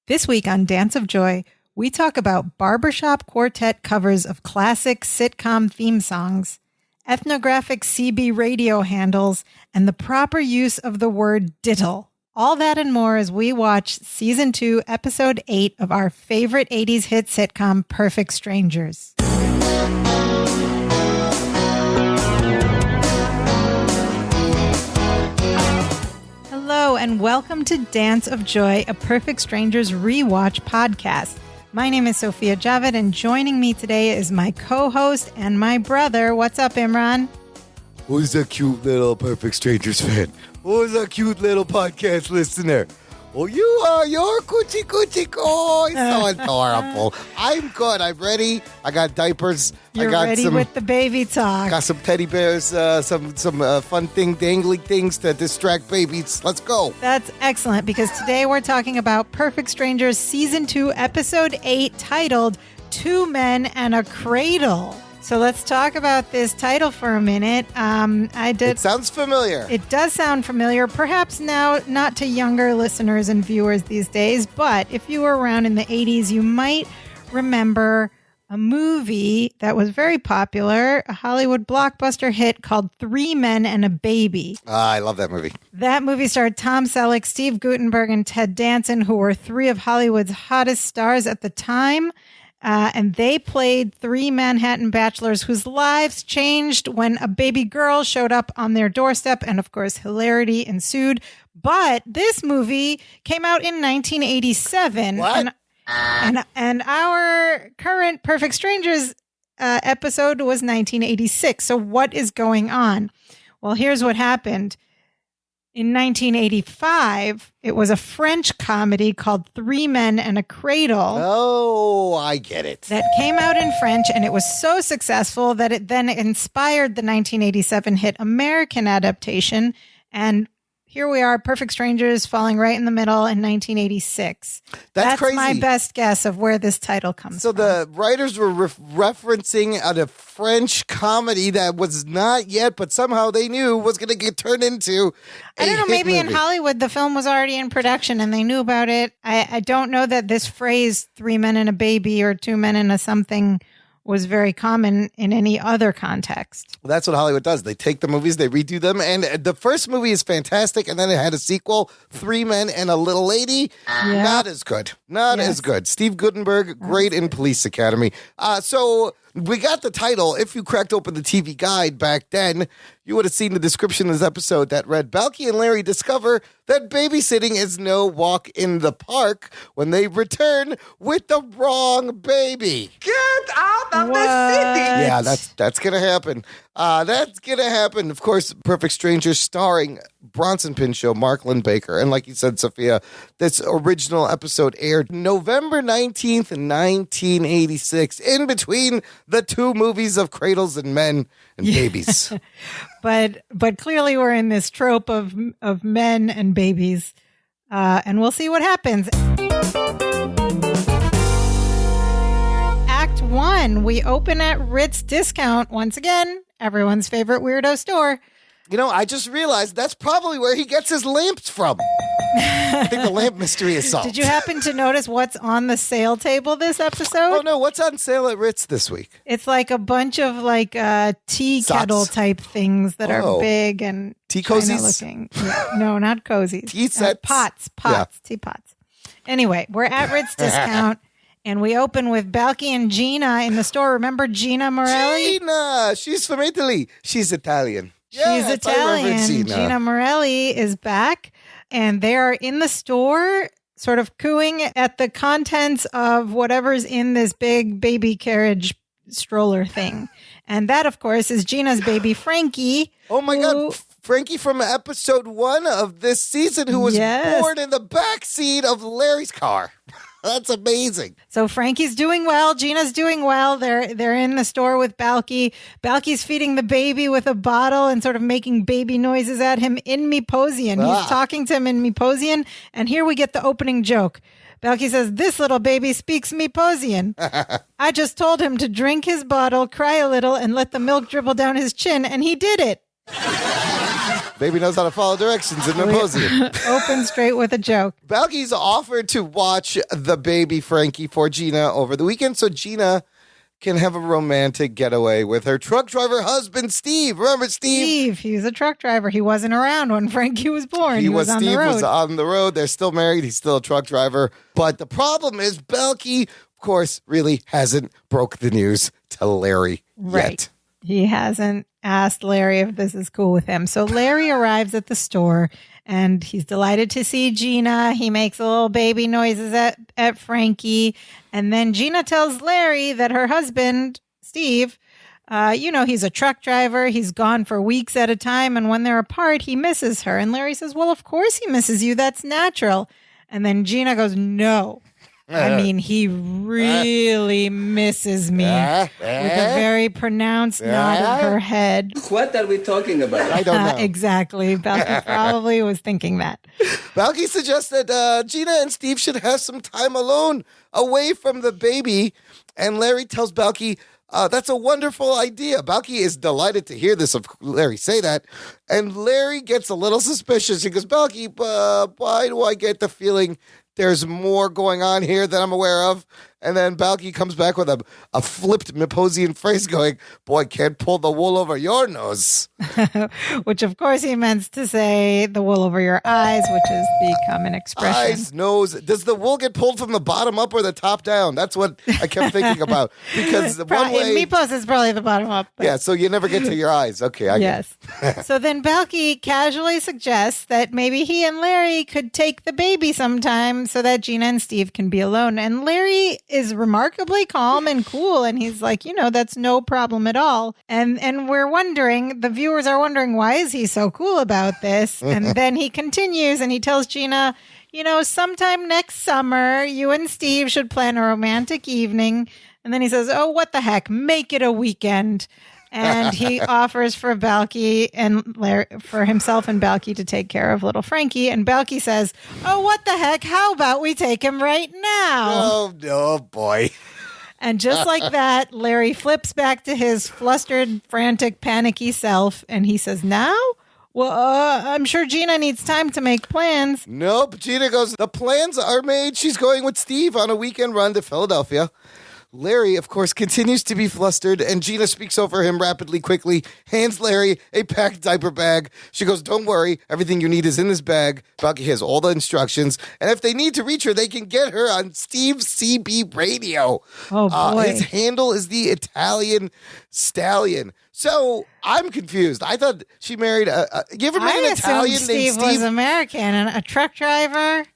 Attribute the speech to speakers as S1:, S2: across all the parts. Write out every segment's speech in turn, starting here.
S1: This week on Dance of Joy, we talk about barbershop quartet covers of classic sitcom theme songs, ethnographic CB radio handles, and the proper use of the word dittle. All that and more as we watch Season 2, Episode 8 of our favorite 80s hit sitcom, Perfect Strangers. Hello, and welcome to Dance of Joy, a Perfect Strangers rewatch podcast. My name is Sophia Javed, and joining me today is my co-host and my brother. What's up, Imran?
S2: Who's a cute little Perfect Strangers fan? Who's a cute little podcast listener? Oh, you are. You're coochie coochie. Oh, it's so adorable. I'm good. I'm ready. I got diapers.
S1: You're ready with the baby talk.
S2: Got some teddy bears, some fun dangly things to distract babies. Let's go.
S1: That's excellent, because today we're talking about Perfect Strangers Season 2, Episode 8, titled Two Men and a Cradle. So let's talk about this title for a minute.
S2: It sounds familiar.
S1: It does sound familiar, perhaps now not to younger listeners and viewers these days, but if you were around in the 80s, you might remember a movie that was very popular, a Hollywood blockbuster hit called Three Men and a Baby.
S2: I love that movie.
S1: That movie starred Tom Selleck, Steve Guttenberg, and Ted Danson, who were three of Hollywood's hottest stars at the time. And they played three Manhattan bachelors whose lives changed when a baby girl showed up on their doorstep. And of course, hilarity ensued. But this movie came out in 1987.
S2: What?
S1: And our current Perfect Strangers episode was 1986. So what is going on? Well, here's what happened. In 1985, it was a French comedy called Three Men and a Cradle.
S2: Oh, I get it.
S1: That came out in French, and it was so successful that it then inspired the 1987 hit American adaptation. And here we are, Perfect Strangers, falling right in the middle in 1986. That's
S2: crazy.
S1: My best guess of where this title comes from.
S2: So the writers were referencing a French comedy that was not yet, but somehow they knew was going to get turned into
S1: I don't know, maybe
S2: movie.
S1: in Hollywood the film was already in production and they knew about it. I don't know that this phrase, three men and a baby or two men and a something, was very common in any other context.
S2: Well, that's what Hollywood does. They take the movies, they redo them, and the first movie is fantastic, and then it had a sequel, Three Men and a Little Lady.
S1: Yeah.
S2: Not as good. Not as good. Steve Guttenberg, great in Police Academy. So we got the title. If you cracked open the TV guide back then, you would have seen the description of this episode that read, Balky and Larry discover that babysitting is no walk in the park when they return with the wrong baby.
S3: Get out of the city!
S2: Yeah, that's going to happen. That's going to happen. Of course, Perfect Strangers starring Bronson Pinchot, Mark Lynn Baker. And like you said, Sophia, this original episode aired November 19th, 1986, in between the two movies of Cradles and Men and Babies.
S1: But clearly we're in this trope of men and babies. And we'll see what happens. Act 1, we open at Ritz Discount. Once again, everyone's favorite weirdo store.
S2: You know, I just realized that's probably where he gets his lamps from. I think the lamp mystery is solved.
S1: Did you happen to notice what's on the sale table this episode?
S2: Oh, no. What's on sale at Ritz this week?
S1: It's like a bunch of tea
S2: Socks.
S1: kettle type things that are big and
S2: tea
S1: China
S2: cozies?
S1: looking. Yeah, no, not cozies.
S2: Tea sets?
S1: Pots,
S2: Yeah.
S1: teapots. Anyway, we're at Ritz Discount. And we open with Balky and Gina in the store. Remember Gina Morelli?
S2: Gina! She's from Italy. She's Italian.
S1: She's
S2: Yes, I
S1: Italian.
S2: remember
S1: Gina Morelli is back. And they are in the store sort of cooing at the contents of whatever's in this big baby carriage stroller thing. And that, of course, is Gina's baby, Frankie.
S2: Oh, my God. Frankie from episode 1 of this season, who was born in the backseat of Larry's car. That's amazing.
S1: So Frankie's doing well. Gina's doing well. They're in the store with Balky. Balky's feeding the baby with a bottle and sort of making baby noises at him in Meposian. He's talking to him in Meposian. And here we get the opening joke. Balky says, "This little baby speaks Meposian. I just told him to drink his bottle, cry a little, and let the milk dribble down his chin, and he did it."
S2: Baby knows how to follow directions in Imposium.
S1: Open straight with a joke.
S2: Balky's offered to watch the baby Frankie for Gina over the weekend so Gina can have a romantic getaway with her truck driver husband, Steve. Remember Steve?
S1: He's a truck driver. He wasn't around when Frankie was born. He was on the road.
S2: Steve was on the road. They're still married. He's still a truck driver. But the problem is Balky, of course, really hasn't broke the news to Larry yet.
S1: He hasn't asked Larry if this is cool with him. So Larry arrives at the store and he's delighted to see Gina. He makes a little baby noises at Frankie. And then Gina tells Larry that her husband, Steve, he's a truck driver. He's gone for weeks at a time. And when they're apart, he misses her. And Larry says, well, of course he misses you. That's natural. And then Gina goes, no. I mean, he really misses me with a very pronounced nod of her head.
S3: What are we talking about?
S2: I don't know.
S1: Exactly. Balky probably was thinking that.
S2: Balky suggests that Gina and Steve should have some time alone away from the baby. And Larry tells Balky, that's a wonderful idea. Balky is delighted to hear this of Larry say that. And Larry gets a little suspicious. He goes, Balky, why do I get the feeling there's more going on here than I'm aware of? And then Balky comes back with a flipped Miposian phrase going, boy, can't pull the wool over your nose.
S1: Which, of course, he meant to say the wool over your eyes, which is the common expression.
S2: Eyes, nose. Does the wool get pulled from the bottom up or the top down? That's what I kept thinking about. Because one way...
S1: In Mipos, it's probably the bottom up. But...
S2: Yeah, so you never get to your eyes. Okay,
S1: Yes. So then Balky casually suggests that maybe he and Larry could take the baby sometime so that Gina and Steve can be alone. And Larry is remarkably calm and cool. And he's like, that's no problem at all. And we're wondering, the viewers are wondering, why is he so cool about this? And then he continues and he tells Gina, sometime next summer, you and Steve should plan a romantic evening. And then he says, oh, what the heck? Make it a weekend. And he offers for Balky and Larry, for himself and Balky to take care of little Frankie. And Balky says, oh, what the heck? How about we take him right now?
S2: Oh, no, boy.
S1: And just like that, Larry flips back to his flustered, frantic, panicky self. And he says, now? Well, I'm sure Gina needs time to make plans.
S2: Nope. Gina goes, the plans are made. She's going with Steve on a weekend run to Philadelphia. Larry, of course, continues to be flustered, and Gina speaks over him rapidly, quickly, hands Larry a packed diaper bag. She goes, don't worry, everything you need is in this bag. Balky has all the instructions, and if they need to reach her, they can get her on Steve's CB radio.
S1: Oh, boy.
S2: His handle is the Italian Stallion. So I'm confused. I thought she married you ever met an Italian named
S1: Steve was American and a truck driver.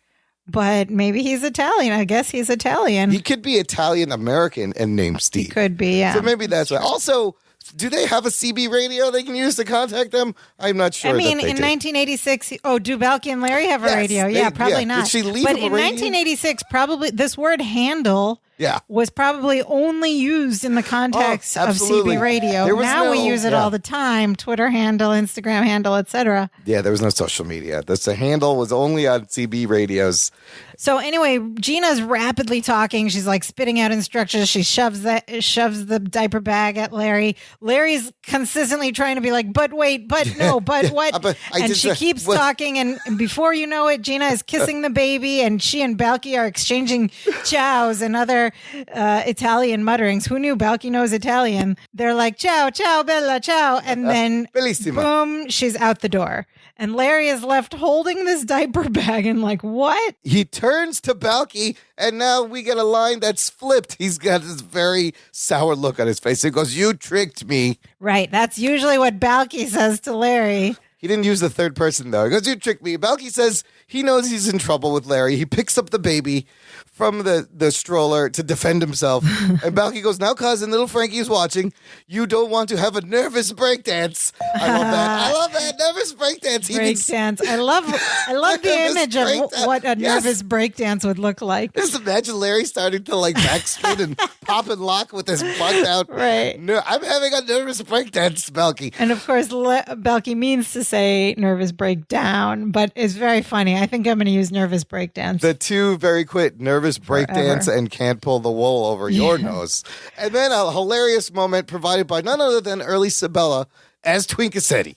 S1: But maybe he's Italian. I guess he's Italian.
S2: He could be Italian-American and named Steve.
S1: He could be, yeah.
S2: So maybe that's why. Also, do they have a CB radio they can use to contact them? I'm not sure.
S1: I mean,
S2: that they
S1: in
S2: do.
S1: 1986, do Balky and Larry have a radio? Yeah, probably not.
S2: Did she leave
S1: but
S2: him a
S1: in
S2: radio?
S1: 1986, probably this word handle was probably only used in the context of CB radio. Now we use it all the time. Twitter handle, Instagram handle, etc.
S2: Yeah, there was no social media. The handle was only on CB radios.
S1: So anyway, Gina's rapidly talking. She's like spitting out instructions. She shoves the diaper bag at Larry. Larry's consistently trying to be like, but wait, but no, but what? And she keeps talking. And before you know it, Gina is kissing the baby, and she and Balky are exchanging chows and other Italian mutterings. Who knew Balky knows Italian? They're like, ciao, ciao, bella, ciao. And then
S2: Bellissima.
S1: Boom, she's out the door. And Larry is left holding this diaper bag and like, what?
S2: He turns to Balky, and now we get a line that's flipped. He's got this very sour look on his face. He goes, you tricked me.
S1: Right. That's usually what Balky says to Larry.
S2: He didn't use the third person, though. He goes, you tricked me. Balky says he knows he's in trouble with Larry. He picks up the baby from the stroller to defend himself. And Balky goes, now, cousin, little Frankie is watching. You don't want to have a nervous breakdance. I love that. I love that. Nervous breakdance.
S1: Breakdance. I love the image of what a nervous breakdance would look like.
S2: Just imagine Larry starting to like backspin and pop and lock with his butt out.
S1: Right.
S2: No, I'm having a nervous breakdance, Balky.
S1: And of course, Balky means to say nervous breakdown, but it's very funny. I think I'm going to use nervous breakdance.
S2: The two very quick nervous breakdance and can't pull the wool over your nose. And then a hilarious moment provided by none other than early Sabella as Twinkassetti.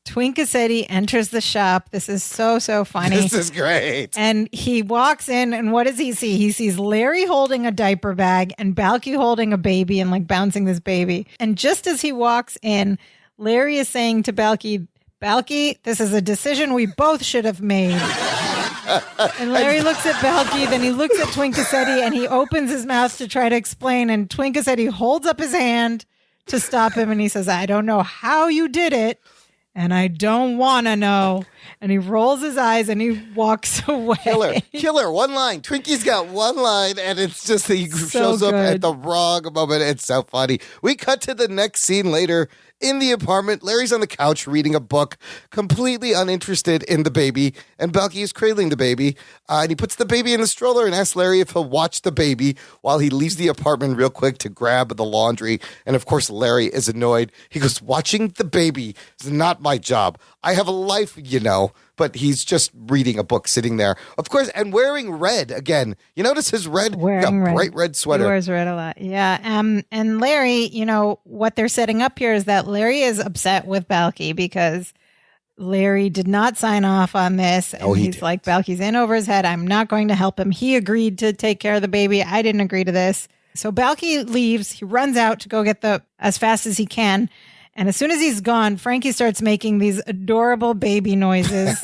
S1: Twinkasetti enters the shop. This is so funny.
S2: This is great.
S1: And he walks in, and what does he see? He sees Larry holding a diaper bag and Balky holding a baby and like bouncing this baby. And just as he walks in, Larry is saying to Balky, this is a decision we both should have made. And Larry looks at Balky, then he looks at Twinkasetti, and he opens his mouth to try to explain. And Twinkasetti holds up his hand to stop him, and he says, I don't know how you did it. And I don't want to know. And he rolls his eyes and he walks away.
S2: Killer, one line. Twinkie's got one line, and it's just he shows up at the wrong moment. It's so funny. We cut to the next scene later in the apartment. Larry's on the couch reading a book, completely uninterested in the baby, and Balky is cradling the baby. And he puts the baby in the stroller and asks Larry if he'll watch the baby while he leaves the apartment real quick to grab the laundry. And of course, Larry is annoyed. He goes, watching the baby is not my job. I have a life, you know. But he's just reading a book sitting there, of course, and wearing red again. You notice his red, bright red sweater.
S1: He wears red a lot. Yeah. And Larry, what they're setting up here is that Larry is upset with Balky because Larry did not sign off on this. And he's like, Balky's in over his head. I'm not going to help him. He agreed to take care of the baby. I didn't agree to this. So Balky leaves. He runs out to go get as fast as he can. And as soon as he's gone, Frankie starts making these adorable baby noises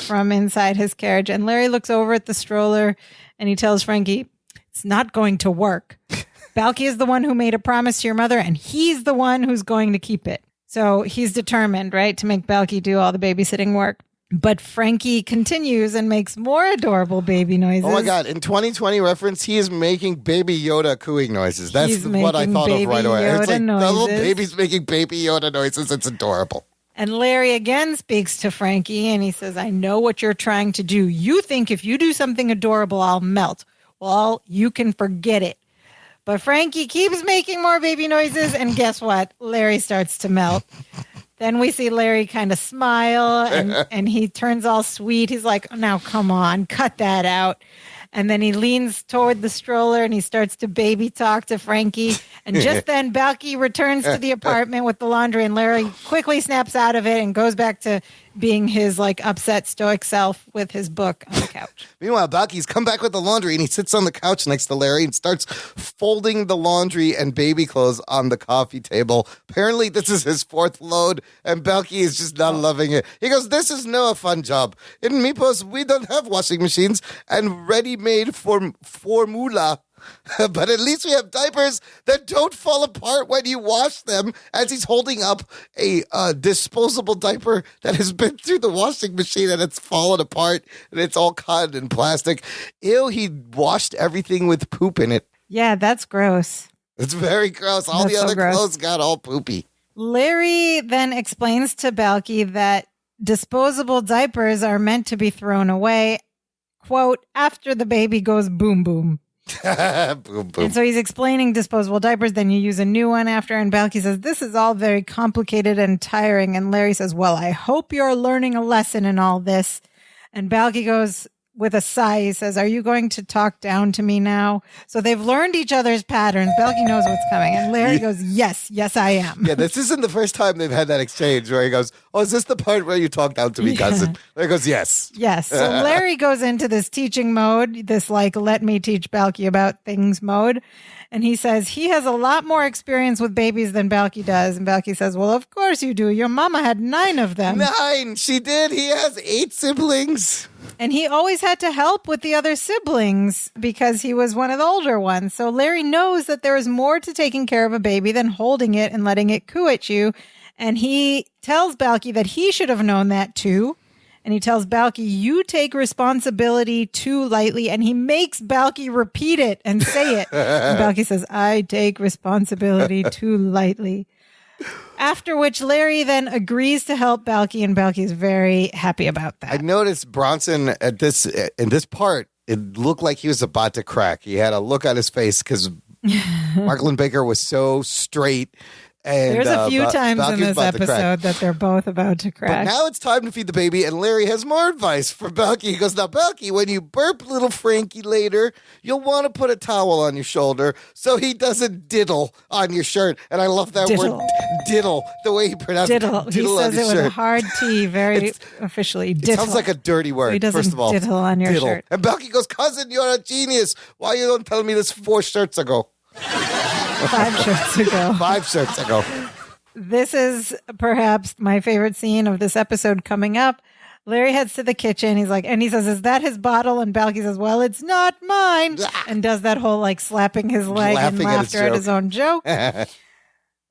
S1: from inside his carriage. And Larry looks over at the stroller and he tells Frankie, it's not going to work. Balky is the one who made a promise to your mother, and he's the one who's going to keep it. So he's determined, right, to make Balky do all the babysitting work. But Frankie continues and makes more adorable baby noises.
S2: Oh my God. In 2020 reference, he is making Baby Yoda cooing noises. That's what I thought of right away.
S1: Yoda
S2: it's like
S1: noises.
S2: the little baby's making Baby Yoda noises. It's adorable.
S1: And Larry again speaks to Frankie and he says, I know what you're trying to do. You think if you do something adorable, I'll melt. Well, you can forget it. But Frankie keeps making more baby noises. And guess what? Larry starts to melt. Then we see Larry kind of smile and he turns all sweet. He's like, now, come on, cut that out. And then he leans toward the stroller and he starts to baby talk to Frankie. And just then Balky returns to the apartment with the laundry and Larry quickly snaps out of it and goes back to being his like upset stoic self with his book on the couch.
S2: Meanwhile, Balky's come back with the laundry and he sits on the couch next to Larry and starts folding the laundry and baby clothes on the coffee table. Apparently, this is his fourth load and Balky is just not loving it. He goes, this is no fun job. In Mipos, we don't have washing machines and ready-made formula. But at least we have diapers that don't fall apart when you wash them, as he's holding up a disposable diaper that has been through the washing machine and it's fallen apart and it's all cotton and plastic. Ew, he washed everything with poop in it.
S1: Yeah, that's gross.
S2: It's very gross. All the other clothes got all poopy.
S1: Larry then explains to Balky that disposable diapers are meant to be thrown away, quote, after the baby goes boom, boom.
S2: Boom, boom.
S1: And so he's explaining disposable diapers, then you use a new one after, and Balky says, this is all very complicated and tiring. And Larry says, well, I hope you're learning a lesson in all this. And Balky goes with a sigh, he says, are you going to talk down to me now? So they've learned each other's patterns. Balky knows what's coming. And Larry goes, yes, I am.
S2: Yeah, this isn't the first time they've had that exchange where he goes, oh, is this the part where you talk down to me, cousin? Larry goes, yes.
S1: Yes. So Larry goes into this teaching mode, this like, let me teach Balky about things mode. And he says he has a lot more experience with babies than Balky does. And Balky says, well, of course you do. Your mama had 9 of them.
S2: 9. She did. He has 8 siblings.
S1: And he always had to help with the other siblings because he was one of the older ones. So Larry knows that there is more to taking care of a baby than holding it and letting it coo at you. And he tells Balky that he should have known that too. And he tells Balky, you take responsibility too lightly. And he makes Balky repeat it and say it. And Balky says, I take responsibility too lightly. After which Larry then agrees to help Balky, and Balky is very happy about that.
S2: I noticed Bronson in this part, it looked like he was about to crack. He had a look on his face because Mark Linn-Baker was so straight. And,
S1: there's a few times
S2: Balky's
S1: in this episode that they're both about to crack.
S2: But now it's time to feed the baby, and Larry has more advice for Balky. He goes, now, Balky, when you burp little Frankie later, you'll want to put a towel on your shoulder so he doesn't diddle on your shirt. And I love that word, dittle. The way he pronounced
S1: Diddle. He
S2: dittle on
S1: says it
S2: his
S1: with a
S2: shirt.
S1: hard T, very officially.
S2: It
S1: Diddle.
S2: sounds like a dirty word,
S1: So he doesn't
S2: first of all.
S1: diddle on your shirt.
S2: And Balky goes, cousin, you're a genius. Why you don't tell me this 4 shirts ago?
S1: 5 shirts ago.
S2: 5 shirts ago.
S1: This is perhaps my favorite scene of this episode coming up. Larry heads to the kitchen. He's like, and he says, is that his bottle? And Balky says, well, it's not mine. And does that whole like slapping his leg and laughter at his own joke.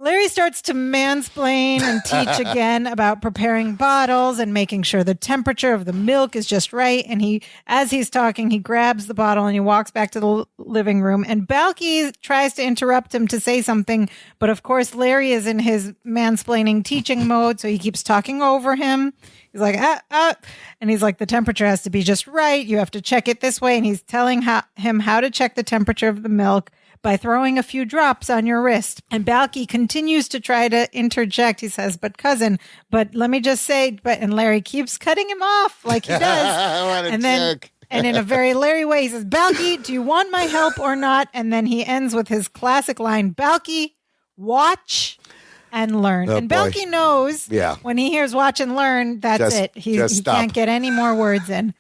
S1: Larry starts to mansplain and teach again about preparing bottles and making sure the temperature of the milk is just right. And as he's talking, he grabs the bottle and he walks back to the living room. And Balky tries to interrupt him to say something. But of course, Larry is in his mansplaining teaching mode. So he keeps talking over him. He's like, and he's like, the temperature has to be just right. You have to check it this way. And he's telling him how to check the temperature of the milk by throwing a few drops on your wrist. And Balky continues to try to interject. He says, but cousin, but let me just say, and Larry keeps cutting him off like he does.
S2: What a jerk.
S1: And in a very Larry way, he says, Balky, do you want my help or not? And then he ends with his classic line, Balky, watch and learn. And Balky knows when he hears watch and learn, that's it. He can't get any more words in.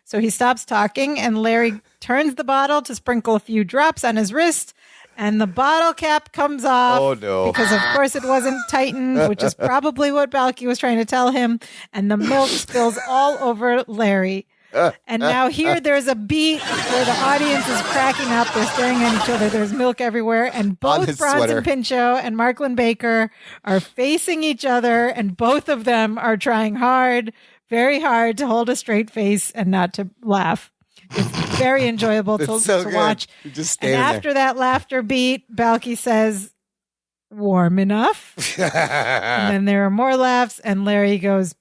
S1: So he stops talking and Larry turns the bottle to sprinkle a few drops on his wrist and the bottle cap comes off.
S2: Oh, no.
S1: Because, of course, it wasn't tightened, which is probably what Balky was trying to tell him. And the milk spills all over Larry. And now here there's a beat where the audience is cracking up. They're staring at each other. There's milk everywhere. And both Bronson Pinchot and Marklin Baker are facing each other. And both of them are trying hard, very hard to hold a straight face and not to laugh. It's very enjoyable to watch.
S2: Just
S1: and after that laughter beat, Balky says, warm enough. And then there are more laughs and Larry goes,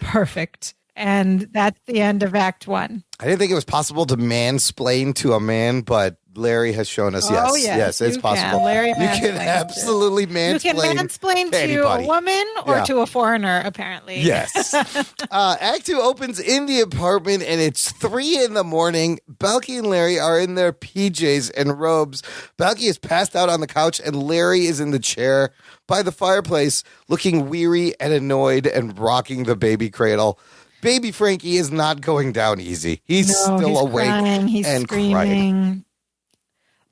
S1: perfect. And that's the end of Act 1.
S2: I didn't think it was possible to mansplain to a man, but Larry has shown us, yes, it's possible.
S1: Larry
S2: you can absolutely mansplain.
S1: You can mansplain to a woman or to a foreigner, apparently.
S2: Yes. Act 2 opens in the apartment, and it's 3 a.m. Balky and Larry are in their PJs and robes. Balky is passed out on the couch, and Larry is in the chair by the fireplace, looking weary and annoyed and rocking the baby cradle. Baby Frankie is not going down easy. He's still awake
S1: crying. He's screaming. Crying.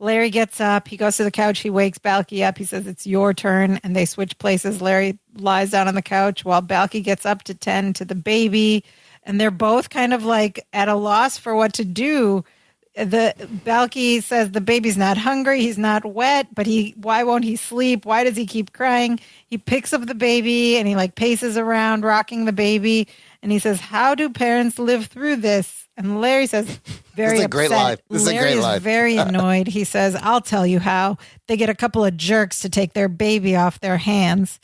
S1: Larry gets up. He goes to the couch. He wakes Balky up. He says, it's your turn. And they switch places. Larry lies down on the couch while Balky gets up to tend to the baby. And they're both kind of like at a loss for what to do. Balky says the baby's not hungry. He's not wet, but why won't he sleep? Why does he keep crying? He picks up the baby and he like paces around rocking the baby. And he says, how do parents live through this? And Larry says, very upset.
S2: Great line. This is a great line.
S1: Larry is very annoyed. He says, I'll tell you how. They get a couple of jerks to take their baby off their hands.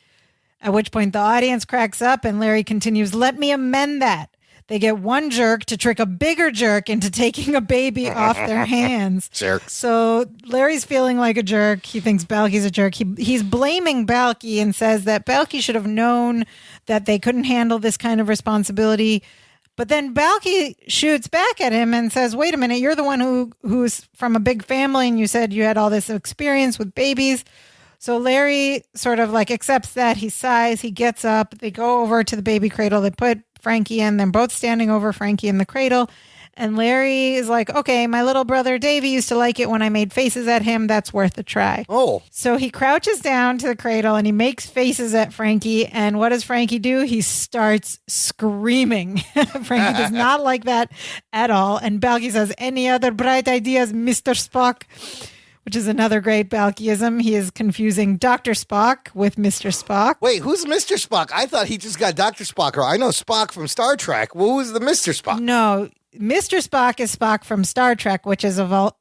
S1: At which point the audience cracks up and Larry continues, let me amend that. They get one jerk to trick a bigger jerk into taking a baby off their hands.
S2: Jerks.
S1: So Larry's feeling like a jerk. He thinks Balky's a jerk. He's blaming Balky and says that Balky should have known that they couldn't handle this kind of responsibility. But then Balky shoots back at him and says, wait a minute, you're the one who's from a big family and you said you had all this experience with babies. So Larry sort of like accepts that. He sighs. He gets up. They go over to the baby cradle. They put Frankie in. They're both standing over Frankie in the cradle. And Larry is like, okay, my little brother Davey used to like it when I made faces at him. That's worth a try.
S2: Oh.
S1: So he crouches down to the cradle and he makes faces at Frankie. And what does Frankie do? He starts screaming. Frankie does not like that at all. And Balky says, any other bright ideas, Mr. Spock? Which is another great Balkyism. He is confusing Dr. Spock with Mr. Spock.
S2: Wait, who's Mr. Spock? I thought he just got Dr. Spock. Or I know Spock from Star Trek. Well, who's the Mr. Spock?
S1: No, Mr. Spock is Spock from Star Trek, which is a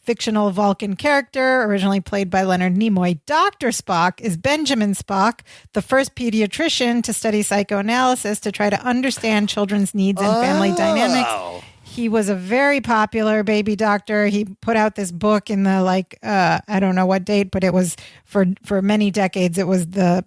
S1: fictional Vulcan character originally played by Leonard Nimoy. Dr. Spock is Benjamin Spock, the first pediatrician to study psychoanalysis to try to understand children's needs and family dynamics. He was a very popular baby doctor. He put out this book in the I don't know what date, but it was for many decades. It was the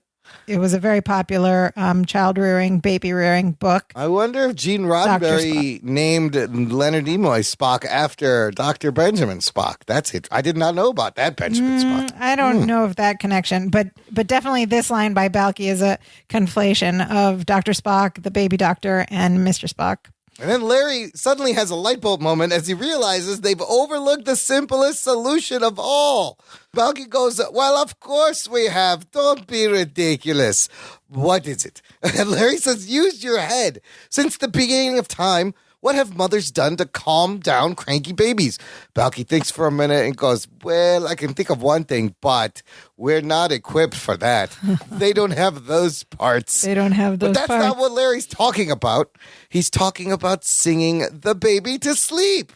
S1: It was a very popular child rearing, baby rearing book.
S2: I wonder if Gene Roddenberry named Leonard Nimoy Spock after Dr. Benjamin Spock. That's it. I did not know about that Benjamin Spock.
S1: I don't know of that connection, but definitely this line by Balky is a conflation of Dr. Spock, the baby doctor, and Mr. Spock.
S2: And then Larry suddenly has a light bulb moment as he realizes they've overlooked the simplest solution of all. Balky goes, well, of course we have. Don't be ridiculous. What is it? And Larry says, use your head. Since the beginning of time, what have mothers done to calm down cranky babies? Balky thinks for a minute and goes, well, I can think of one thing, but we're not equipped for that. They don't have those parts.
S1: They don't have those
S2: parts. But that's not what Larry's talking about. He's talking about singing the baby to sleep.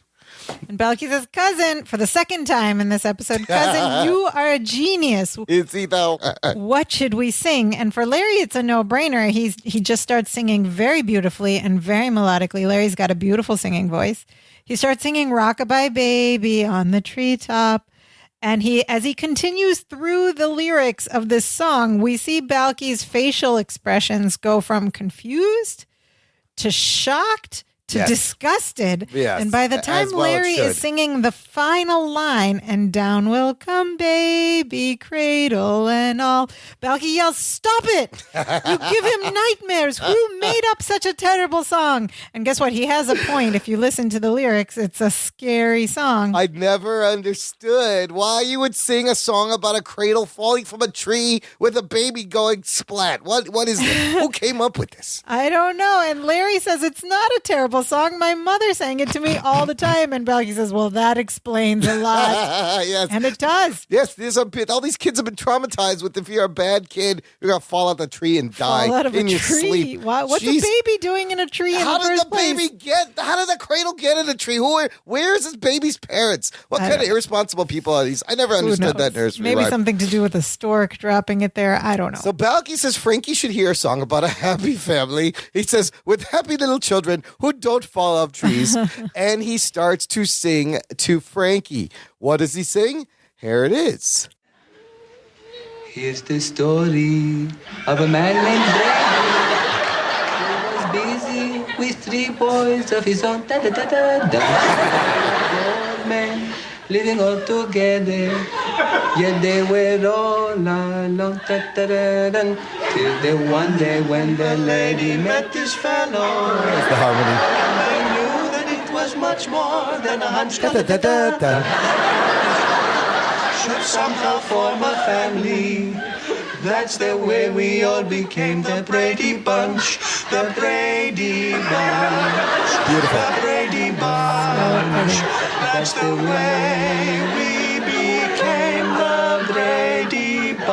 S1: And Balky says, cousin, for the second time in this episode, cousin, you are a genius.
S2: Is he though?
S1: What should we sing? And for Larry, it's a no-brainer. He just starts singing very beautifully and very melodically. Larry's got a beautiful singing voice. He starts singing Rockabye Baby on the treetop. And as he continues through the lyrics of this song, we see Balky's facial expressions go from confused to shocked to disgusted.
S2: Yes,
S1: and by the time Larry is singing the final line, and down will come baby, cradle and all, Balky yells, stop it! You give him nightmares. Who made up such a terrible song? And guess what? He has a point. If you listen to the lyrics, it's a scary song.
S2: I never understood why you would sing a song about a cradle falling from a tree with a baby going splat. What is it? Who came up with this?
S1: I don't know. And Larry says it's not a terrible song. My mother sang it to me all the time. And Balky says, well, that explains a lot.
S2: Yes.
S1: And it does.
S2: Yes, all these kids have been traumatized with if you're a bad kid, you're going to fall out the tree and die
S1: fall out of
S2: in
S1: a
S2: your
S1: tree.
S2: sleep.
S1: What's a baby doing in a tree in the first place?
S2: How did the cradle get in a tree? Where is this baby's parents? What kind of irresponsible people are these? I never understood that nursery
S1: Maybe
S2: rhyme.
S1: something to do with a stork dropping it there. I don't know.
S2: So Balky says Frankie should hear a song about a happy family. He says, with happy little children who don't fall off trees. And he starts to sing to Frankie. What does he sing? Here it is.
S4: Here's the story of a man named Brady. He was busy with 3 boys of his own. Old men living all together. Yet they were all alone. Till the one day when the lady met this fellow.
S2: That's the harmony.
S4: And they knew that it was much more than a hunch. Should somehow form a family. That's the way we all became the Brady Bunch. The Brady Bunch.
S2: Beautiful.
S4: The Brady Bunch. That's the way we became the Brady Bunch.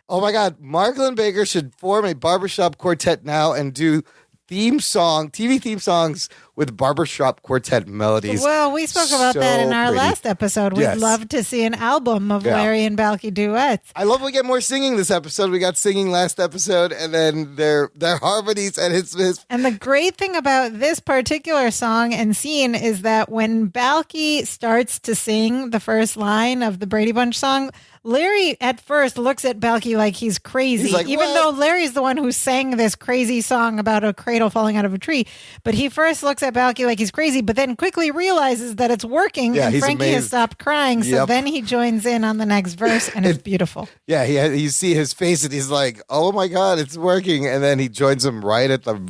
S2: Oh my God, Mark Linn-Baker should form a barbershop quartet now and do TV theme songs with barbershop quartet melodies.
S1: Well, we spoke about that in our last episode. We'd love to see an album of Larry and Balky duets.
S2: I love we get more singing this episode. We got singing last episode, and then their harmonies and his.
S1: And the great thing about this particular song and scene is that when Balky starts to sing the first line of the Brady Bunch song, Larry at first looks at Balky like he's crazy,
S2: he's like,
S1: even though Larry's the one who sang this crazy song about a cradle falling out of a tree. But he first looks at Balky like he's crazy, but then quickly realizes that it's working, and Frankie has stopped crying. So then he joins in on the next verse, and it's beautiful.
S2: Yeah, you see his face, and he's like, oh my God, it's working. And then he joins him right at the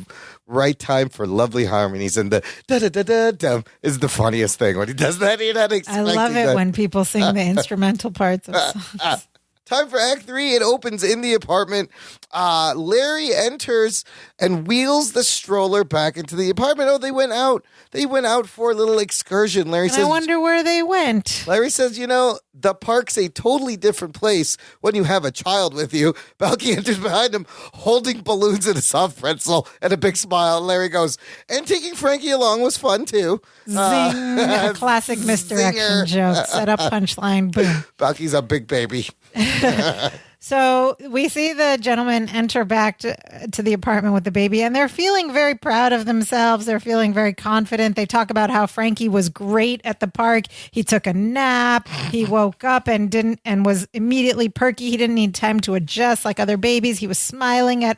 S2: right time for lovely harmonies, and the da-da-da-da-da is the funniest thing when he does that. You're not expecting
S1: I love it
S2: that.
S1: when people sing the instrumental parts of songs.
S2: Time for Act 3. It opens in the apartment. Larry enters and wheels the stroller back into the apartment. Oh, they went out. They went out for a little excursion. Larry says,
S1: I wonder where they went.
S2: Larry says, the park's a totally different place when you have a child with you. Balky enters behind him, holding balloons and a soft pretzel and a big smile. And Larry goes, and taking Frankie along was fun, too.
S1: Zing. A classic misdirection joke. Set up, punchline, boom.
S2: Balky's a big baby.
S1: So we see the gentleman enter back to the apartment with the baby, and they're feeling very proud of themselves. They're feeling very confident. They talk about how Frankie was great at the park. He took a nap. He woke up and was immediately perky. He didn't need time to adjust like other babies. He was smiling at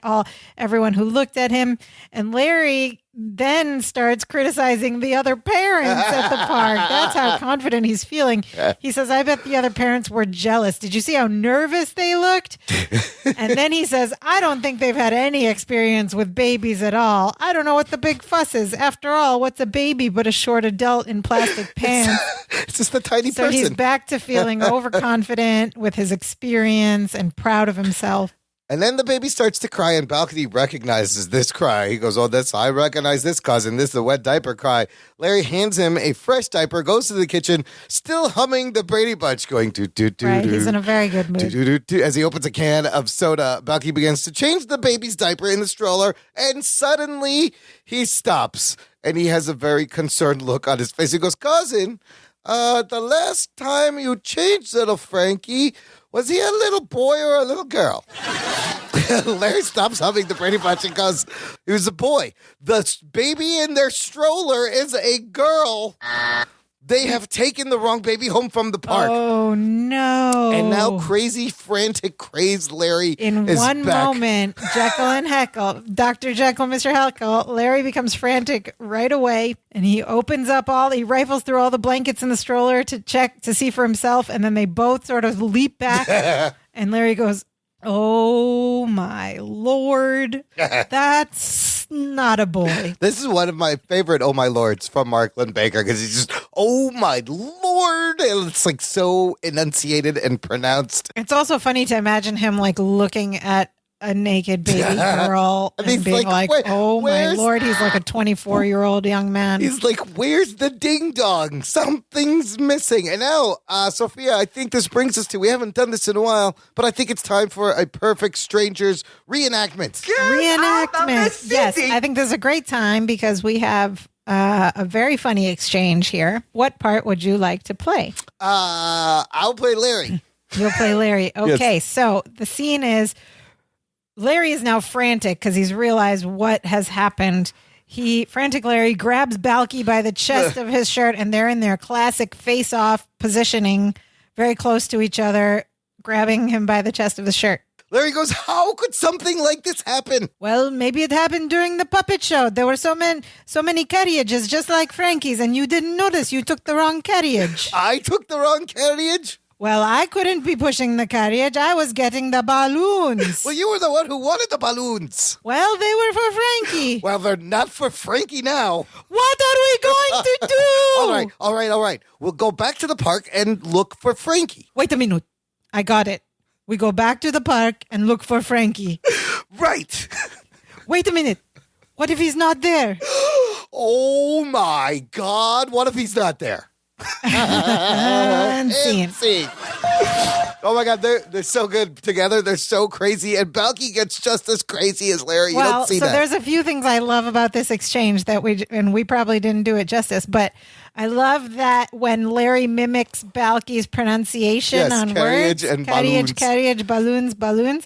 S1: everyone who looked at him. And Larry then starts criticizing the other parents at the park. That's how confident he's feeling. He says, I bet the other parents were jealous. Did you see how nervous they looked? And then he says, I don't think they've had any experience with babies at all. I don't know what the big fuss is. After all, what's a baby but a short adult in plastic pants?
S2: It's just a tiny person.
S1: So he's back to feeling overconfident with his experience and proud of himself.
S2: And then the baby starts to cry, and Balcony recognizes this cry. He goes, I recognize this cousin. This is a wet diaper cry. Larry hands him a fresh diaper, goes to the kitchen, still humming the Brady Bunch, going,
S1: Right, he's in a very good mood.
S2: As he opens a can of soda, Balky begins to change the baby's diaper in the stroller, and suddenly he stops, and he has a very concerned look on his face. He goes, cousin, the last time you changed little Frankie, was he a little boy or a little girl? Larry stops humming the Brady Bunch and goes, he was a boy. The baby in their stroller is a girl. They have taken the wrong baby home from the park.
S1: Oh, no.
S2: And now crazy, frantic, crazed Larry
S1: in
S2: is
S1: one
S2: back.
S1: moment, Jekyll and Heckle, Dr. Jekyll, Mr. Heckle, Larry becomes frantic right away, and he he rifles through all the blankets in the stroller to check, to see for himself, and then they both sort of leap back, and Larry goes, oh, my Lord, that's not a boy.
S2: This is one of my favorite oh my lords from Mark Lindbaker, because he's just, oh my Lord, and it's like so enunciated and pronounced.
S1: It's also funny to imagine him like looking at a naked baby girl and being like, oh my Lord, he's like a 24-year-old young man.
S2: He's like, where's the ding dong? Something's missing. And now, Sophia, I think this brings us to, we haven't done this in a while, but I think it's time for a Perfect Strangers reenactment.
S1: Reenactment. Yes, I think this is a great time because we have a very funny exchange here. What part would you like to play?
S2: I'll play Larry.
S1: You'll play Larry. Okay,
S2: Yes.
S1: So the scene is Larry is now frantic because he's realized what has happened. Frantic Larry grabs Balky by the chest of his shirt, and they're in their classic face-off positioning, very close to each other, grabbing him by the chest of the shirt.
S2: Larry goes, how could something like this happen?
S1: Well, maybe it happened during the puppet show. There were so many carriages, just like Frankie's, and you didn't notice. You took the wrong carriage.
S2: I took the wrong carriage?
S1: Well, I couldn't be pushing the carriage. I was getting the balloons.
S2: Well, you were the one who wanted the balloons.
S1: Well, they were for Frankie.
S2: Well, they're not for Frankie now.
S1: What are we going to do?
S2: All right. We'll go back to the park and look for Frankie.
S1: Wait a minute. I got it. We go back to the park and look for Frankie.
S2: Right.
S1: Wait a minute. What if he's not there?
S2: Oh, my God. What if he's not there?
S1: And scene.
S2: Oh my God, they're so good together. They're so crazy, and Balky gets just as crazy as Larry. You don't see that.
S1: There's a few things I love about this exchange that we probably didn't do it justice, but I love that when Larry mimics Balky's pronunciation on
S2: carriage
S1: words,
S2: and balloons.
S1: carriage, balloons,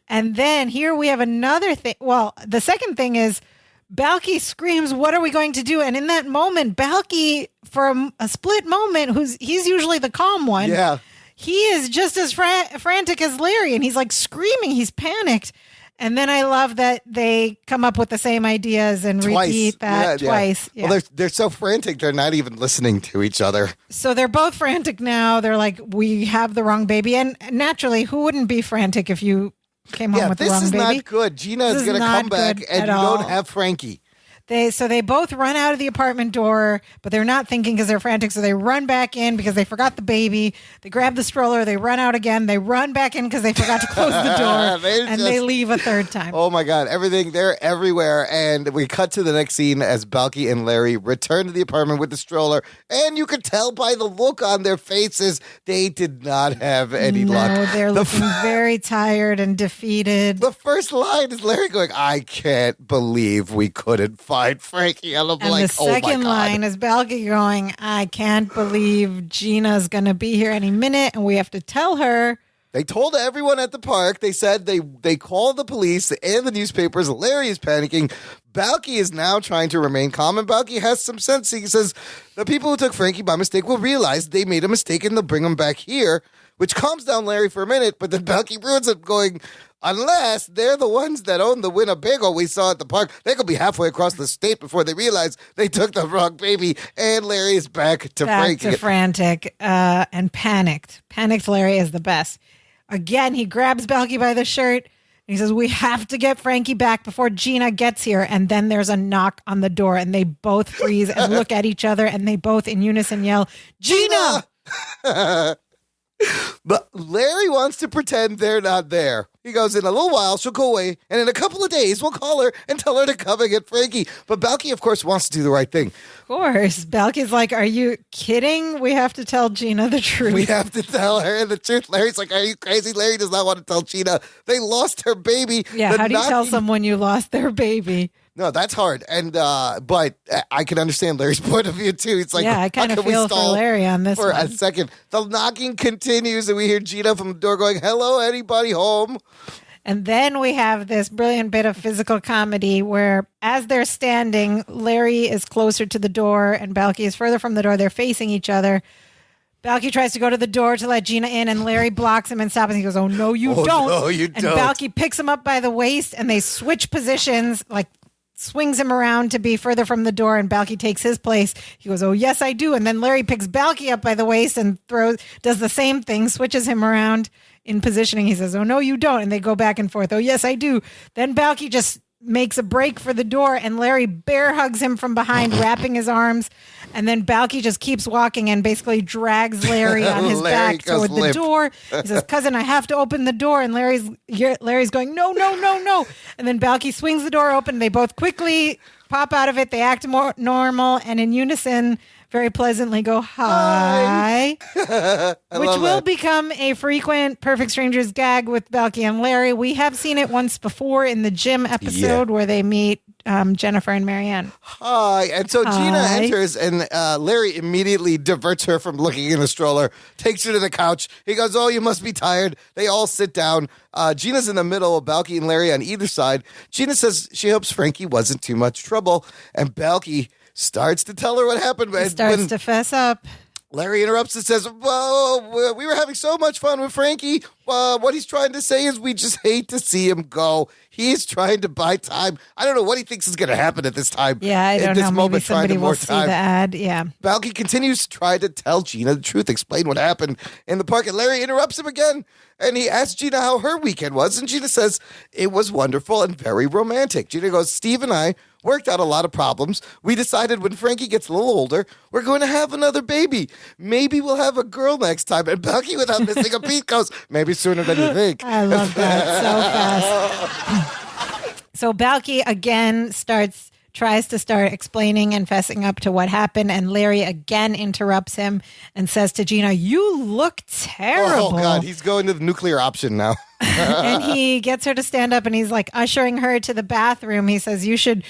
S1: and then here we have another thing. Well, the second thing is Balky screams, "What are we going to do?" And in that moment, Balky, for a split moment, he's usually the calm one.
S2: Yeah.
S1: He is just as frantic as Larry, and he's like screaming. He's panicked. And then I love that they come up with the same ideas and repeat that twice. Yeah.
S2: Well, they're so frantic, they're not even listening to each other.
S1: So they're both frantic now. They're like, we have the wrong baby. And naturally, who wouldn't be frantic if you came home with the wrong baby?
S2: This is not good. Gina is going to come back and you don't have Frankie.
S1: They both run out of the apartment door, but they're not thinking because they're frantic. So they run back in because they forgot the baby. They grab the stroller. They run out again. They run back in because they forgot to close the door. They leave a third time.
S2: Oh my God. They're everywhere. And we cut to the next scene as Balky and Larry return to the apartment with the stroller. And you could tell by the look on their faces, they did not have any luck.
S1: No, they're looking very tired and defeated.
S2: The first line is Larry going, I can't believe we couldn't find Frankie. And
S1: the second line is Balky going, I can't believe Gina's going to be here any minute and we have to tell her
S2: They told everyone at the park. They said they called the police and the newspapers. Larry is panicking. Balky is now trying to remain calm, and Balky has some sense. He says, the people who took Frankie by mistake will realize they made a mistake and they'll bring him back here, which calms down Larry for a minute, but then Balky ruins it going, unless they're the ones that own the Winnebago we saw at the park. They could be halfway across the state before they realize they took the wrong baby, and Larry is back to
S1: frantic and panicked. Panicked Larry is the best. Again, he grabs Balky by the shirt. He says, we have to get Frankie back before Gina gets here. And then there's a knock on the door, and they both freeze and look at each other, and they both in unison yell, Gina!
S2: But Larry wants to pretend they're not there. He goes, in a little while, she'll go away, and in a couple of days, we'll call her and tell her to come and get Frankie. But Balky, of course, wants to do the right thing.
S1: Of course. Balky's like, are you kidding? We have to tell Gina the truth.
S2: We have to tell her the truth. Larry's like, are you crazy? Larry does not want to tell Gina. They lost her baby.
S1: Yeah, how do you tell someone you lost their baby?
S2: No, that's hard. And but I can understand Larry's point of view, too. It's like,
S1: yeah, I kind of feel for Larry on this
S2: for
S1: one.
S2: a second. The knocking continues, and we hear Gina from the door going, hello, anybody home?
S1: And then we have this brilliant bit of physical comedy where as they're standing, Larry is closer to the door and Balky is further from the door. They're facing each other. Balky tries to go to the door to let Gina in, and Larry blocks him and stops. And he goes, oh, no, you don't.
S2: No, you
S1: and
S2: don't.
S1: Balky picks him up by the waist, and they switch positions, like swings him around to be further from the door, and Balky takes his place. He goes, oh, yes, I do. And then Larry picks Balky up by the waist and does the same thing, switches him around in positioning. He says, oh, no, you don't. And they go back and forth. Oh, yes, I do. Then Balky just makes a break for the door, and Larry bear hugs him from behind, wrapping his arms. And then Balky just keeps walking and basically drags Larry on his back toward the door. He says, cousin, I have to open the door. And Larry's going, no, no, no, no. And then Balky swings the door open. They both quickly pop out of it. They act more normal and in unison very pleasantly go, hi. Which will become a frequent Perfect Strangers gag with Balky and Larry. We have seen it once before in the gym episode where they meet Jennifer and Marianne.
S2: Hi. And so Gina enters, and Larry immediately diverts her from looking in the stroller, takes her to the couch. He goes, oh, you must be tired. They all sit down. Gina's in the middle of Balky and Larry on either side. Gina says she hopes Frankie wasn't too much trouble, and Balky starts to tell her what happened.
S1: He starts to fess up.
S2: Larry interrupts and says, well, we were having so much fun with Frankie. What he's trying to say is we just hate to see him go. He's trying to buy time. I don't know what he thinks is going to happen at this time.
S1: Yeah, I don't know. Maybe somebody will see the ad. Yeah.
S2: Balky continues to try to tell Gina the truth, explain what happened in the park. And Larry interrupts him again. And he asks Gina how her weekend was. And Gina says, it was wonderful and very romantic. Gina goes, Steve and I worked out a lot of problems. We decided when Frankie gets a little older, we're going to have another baby. Maybe we'll have a girl next time. And Balky, without missing a beat, goes, maybe sooner than you think.
S1: I love that so fast. So Balky again tries to start explaining and fessing up to what happened, and Larry again interrupts him and says to Gina, you look terrible.
S2: Oh, God, he's going to the nuclear option now.
S1: And he gets her to stand up, and he's like ushering her to the bathroom. He says, you should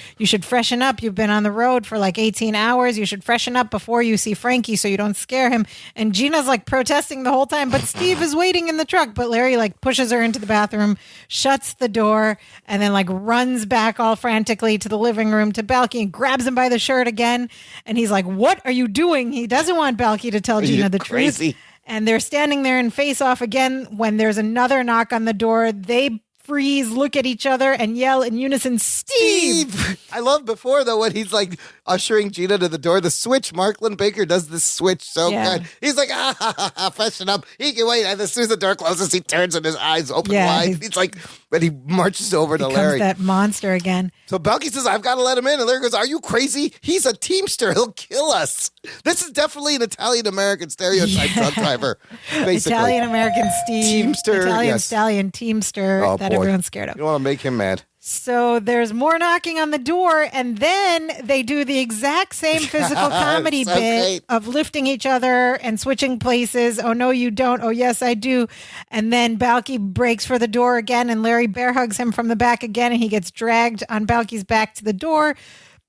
S1: freshen up. You've been on the road for like 18 hours. You should freshen up before you see Frankie so you don't scare him. And Gina's like protesting the whole time, but Steve is waiting in the truck. But Larry like pushes her into the bathroom, shuts the door, and then like runs back all frantically to the living room to Balky and grabs him by the shirt again. And he's like, what are you doing? He doesn't want Balky to tell Gina the truth. And they're standing there and face off again when there's another knock on the door. They freeze, look at each other, and yell in unison, Steve!
S2: I love before, though, when he's like ushering Gina to the door, the switch. Mark Lynn-Baker does this switch so good. He's like, freshen up. He can wait. And as soon as the door closes, he turns and his eyes open wide. He's like, and he marches over to Larry.
S1: Becomes that monster again.
S2: So Balky says, I've got to let him in. And Larry goes, are you crazy? He's a teamster. He'll kill us. This is definitely an Italian-American stereotype truck driver, basically.
S1: Italian-American Steve.
S2: Teamster.
S1: Italian stallion teamster that everyone's scared of.
S2: You want to make him mad.
S1: So there's more knocking on the door, and then they do the exact same physical comedy bit of lifting each other and switching places. Oh, no, you don't. Oh, yes, I do. And then Balky breaks for the door again, and Larry bear hugs him from the back again, and he gets dragged on Balky's back to the door.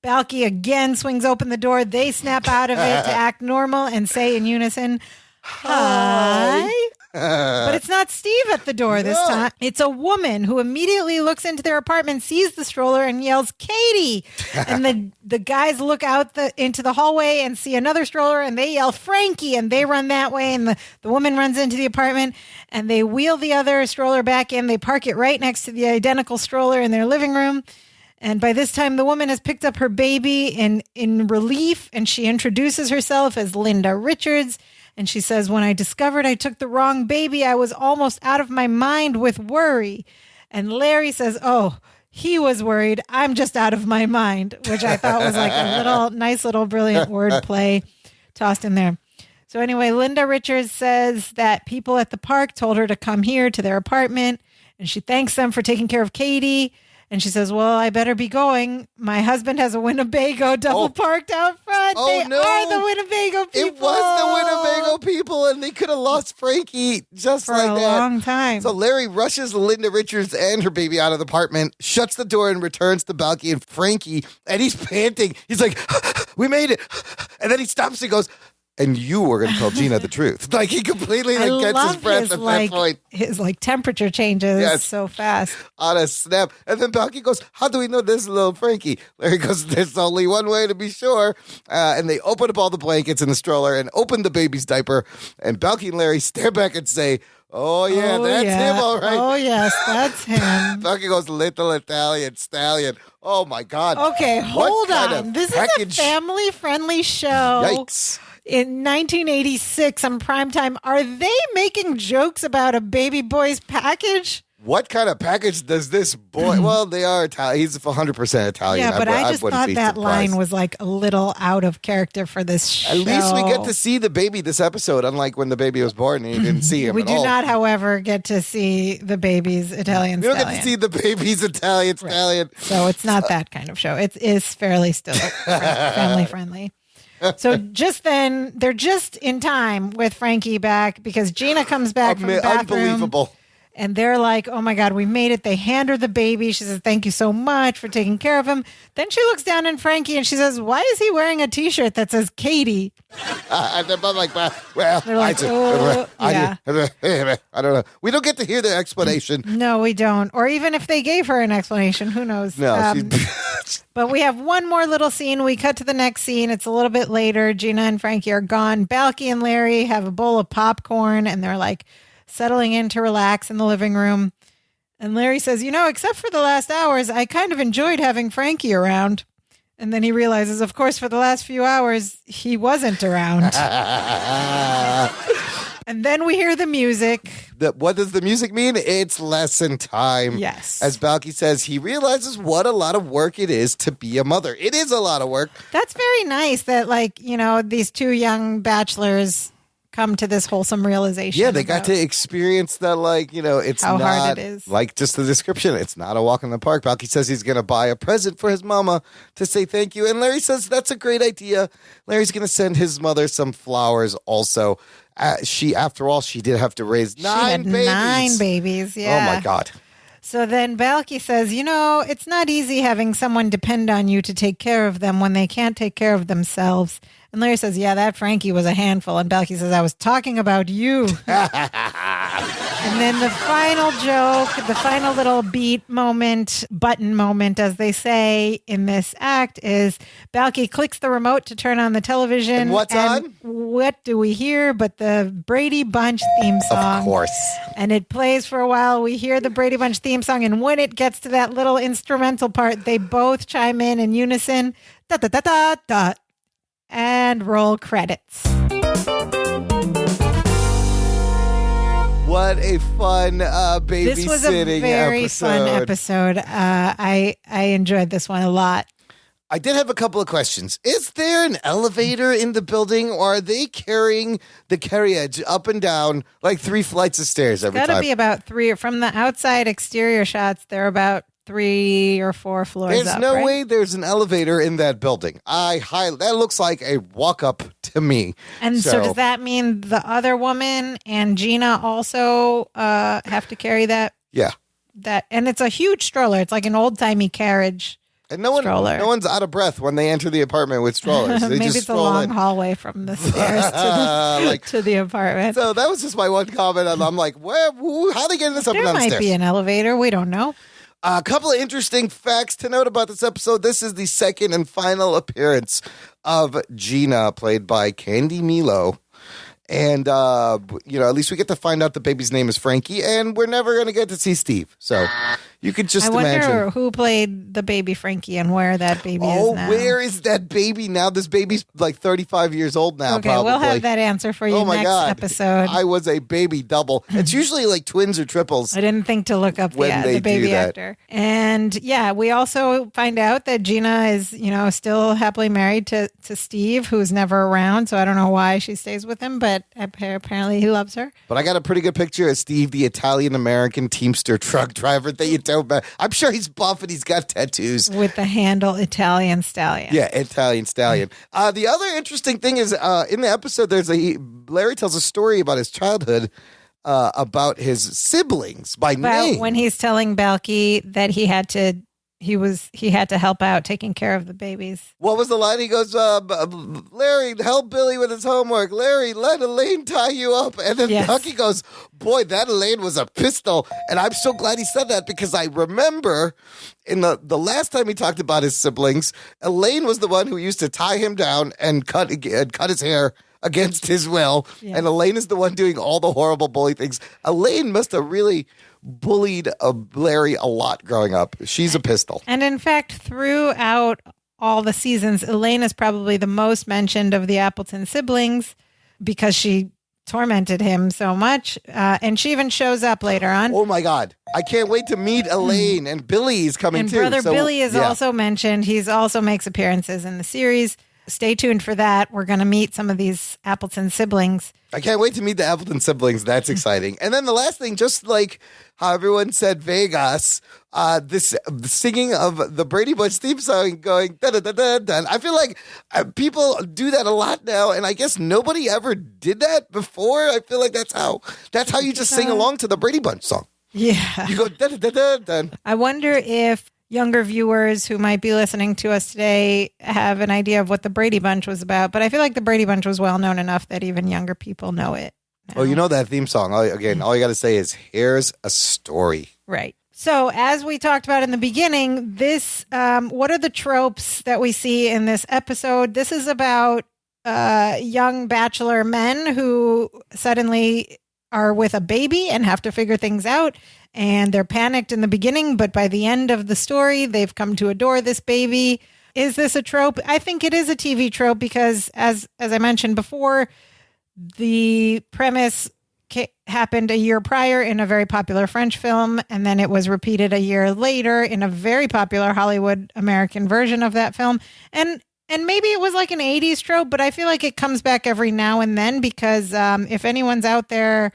S1: Balky again swings open the door. They snap out of it to act normal and say in unison, hi. But it's not Steve at the door this time. It's a woman who immediately looks into their apartment, sees the stroller, and yells, Katie. And the guys look out into the hallway and see another stroller, and they yell, Frankie. And they run that way, and the woman runs into the apartment, and they wheel the other stroller back in. They park it right next to the identical stroller in their living room. And by this time, the woman has picked up her baby in relief, and she introduces herself as Linda Richards. And she says, when I discovered I took the wrong baby, I was almost out of my mind with worry. And Larry says, oh, he was worried. I'm just out of my mind, which I thought was like a nice little brilliant wordplay tossed in there. So anyway, Linda Richards says that people at the park told her to come here to their apartment, and she thanks them for taking care of Katie. And she says, well, I better be going. My husband has a Winnebago double parked out front. They are the Winnebago people.
S2: It was the Winnebago people, and they could have lost Frankie just
S1: for
S2: like that.
S1: For a long time.
S2: So Larry rushes Linda Richards and her baby out of the apartment, shuts the door, and returns to Balky and Frankie. And he's panting. He's like, we made it. And then he stops and goes, and you were going to tell Gina the truth. Like, he completely gets his breath at that point.
S1: His temperature changes so fast.
S2: On a snap. And then Balky goes, how do we know this is little Frankie? Larry goes, there's only one way to be sure. And they open up all the blankets in the stroller and open the baby's diaper. And Balky and Larry stare back and say, oh, yeah, that's him, all right.
S1: Oh, yes, that's him.
S2: Balky goes, little Italian stallion. Oh, my God.
S1: Okay, hold on. This is a family-friendly show.
S2: Yikes.
S1: In 1986 on primetime, are they making jokes about a baby boy's package?
S2: What kind of package does this boy? Well, they are Italian. He's 100% Italian.
S1: Yeah, but I just thought that line was like a little out of character for this show.
S2: At least we get to see the baby this episode, unlike when the baby was born and you didn't see him
S1: We
S2: at all.
S1: do not, however, get to see the baby's Italian
S2: We don't
S1: stallion.
S2: get to see the baby's Italian stallion.
S1: So it's not that kind of show. It is fairly still family friendly. So just then, they're just in time with Frankie back because Gina comes back from the bathroom.
S2: Unbelievable.
S1: And they're like, oh my God, we made it. They hand her the baby. She says, thank you so much for taking care of him. Then she looks down at Frankie and she says, why is he wearing a T-shirt that says Katie?
S2: And they're both like, well,
S1: they're like, yeah.
S2: I don't know. We don't get to hear the explanation.
S1: No, we don't. Or even if they gave her an explanation, who knows?
S2: No,
S1: but we have one more little scene. We cut to the next scene. It's a little bit later. Gina and Frankie are gone. Balky and Larry have a bowl of popcorn and they're like settling in to relax in the living room. And Larry says, except for the last hours, I kind of enjoyed having Frankie around. And then he realizes, of course, for the last few hours, he wasn't around. And then we hear the music.
S2: What does the music mean? It's lesson time.
S1: Yes.
S2: As Balky says, he realizes what a lot of work it is to be a mother. It is a lot of work.
S1: That's very nice that, these two young bachelors come to this wholesome realization.
S2: Yeah, they got to experience that, it's
S1: how
S2: not
S1: hard it is.
S2: Like just the description. It's not a walk in the park. Balky says he's going to buy a present for his mama to say thank you. And Larry says that's a great idea. Larry's going to send his mother some flowers also. After all, she did have to raise 9 babies.
S1: 9 babies, yeah.
S2: Oh, my God.
S1: So then Balky says, it's not easy having someone depend on you to take care of them when they can't take care of themselves. And Larry says, yeah, that Frankie was a handful. And Balky says, I was talking about you. And then the final joke, the final little button moment, as they say in this act, is Balky clicks the remote to turn on the television.
S2: And what's on?
S1: What do we hear but the Brady Bunch theme song?
S2: Of course.
S1: And it plays for a while. We hear the Brady Bunch theme song. And when it gets to that little instrumental part, they both chime in unison. Da-da-da-da-da. And roll credits.
S2: What a fun babysitting episode.
S1: This was a very fun episode. I enjoyed this one a lot.
S2: I did have a couple of questions. Is there an elevator in the building, or are they carrying the carriage up and down like 3 flights of stairs every time?
S1: It's got to be about 3. From the outside exterior shots, they're about 3 or 4 floors
S2: There's
S1: up,
S2: no
S1: right?
S2: way there's an elevator in that building. That looks like a walk-up to me.
S1: And so does that mean the other woman and Gina also have to carry that?
S2: Yeah.
S1: And it's a huge stroller. It's like an old-timey carriage.
S2: And no one's out of breath when they enter the apartment with strollers. They
S1: Maybe
S2: just
S1: it's a long hallway from the stairs to the apartment.
S2: So that was just my one comment. And I'm like, how they getting this up and down the stairs?
S1: There might be an elevator. We don't know.
S2: A couple of interesting facts to note about this episode. This is the second and final appearance of Gina, played by Candy Milo. And, at least we get to find out the baby's name is Frankie, and we're never going to get to see Steve. So you could just imagine.
S1: I wonder who played the baby Frankie and where that baby is now.
S2: Oh, where is that baby now? This baby's like 35 years old now,
S1: okay,
S2: probably.
S1: We'll have that answer for you next episode.
S2: I was a baby double. It's usually like twins or triples.
S1: I didn't think to look up the baby actor. And, we also find out that Gina is, still happily married to Steve, who's never around. So I don't know why she stays with him, but apparently he loves her.
S2: But I got a pretty good picture of Steve, the Italian-American Teamster truck driver that you don't know. I'm sure he's buff and he's got tattoos.
S1: With the handle Italian Stallion.
S2: Yeah, Italian Stallion. The other interesting thing is in the episode, Larry tells a story about his childhood, about his siblings by name.
S1: When he's telling Balky that he had to help out taking care of the babies.
S2: What was the line? He goes, Larry, help Billy with his homework. Larry, let Elaine tie you up. And then Ducky goes, boy, that Elaine was a pistol. And I'm so glad he said that because I remember in the last time he talked about his siblings, Elaine was the one who used to tie him down and cut his hair against his will. Yeah. And Elaine is the one doing all the horrible bully things. Elaine must have really bullied Larry a lot growing up. She's a pistol.
S1: And in fact, throughout all the seasons, Elaine is probably the most mentioned of the Appleton siblings because she tormented him so much. And she even shows up later on.
S2: Oh my God. I can't wait to meet Elaine. And Billy's coming
S1: and
S2: too.
S1: Brother Billy is also mentioned. He's also makes appearances in the series. Stay tuned for that. We're going to meet some of these Appleton siblings.
S2: I can't wait to meet the Appleton siblings. That's exciting. And then the last thing, just like how everyone said Vegas, this singing of the Brady Bunch theme song going da-da-da-da-da. I feel like people do that a lot now, and I guess nobody ever did that before. I feel like that's how you just sing along to the Brady Bunch song.
S1: Yeah.
S2: You go da-da-da-da-da.
S1: I wonder if younger viewers who might be listening to us today have an idea of what the Brady Bunch was about. But I feel like the Brady Bunch was well known enough that even younger people know it now.
S2: Oh, you know that theme song. All you got to say is, here's a story.
S1: Right. So as we talked about in the beginning, this what are the tropes that we see in this episode? This is about young bachelor men who suddenly are with a baby and have to figure things out. And they're panicked in the beginning, but by the end of the story, they've come to adore this baby. Is this a trope? I think it is a TV trope because, as I mentioned before, the premise happened a year prior in a very popular French film, and then it was repeated a year later in a very popular Hollywood American version of that film. And maybe it was like an 80s trope, but I feel like it comes back every now and then because if anyone's out there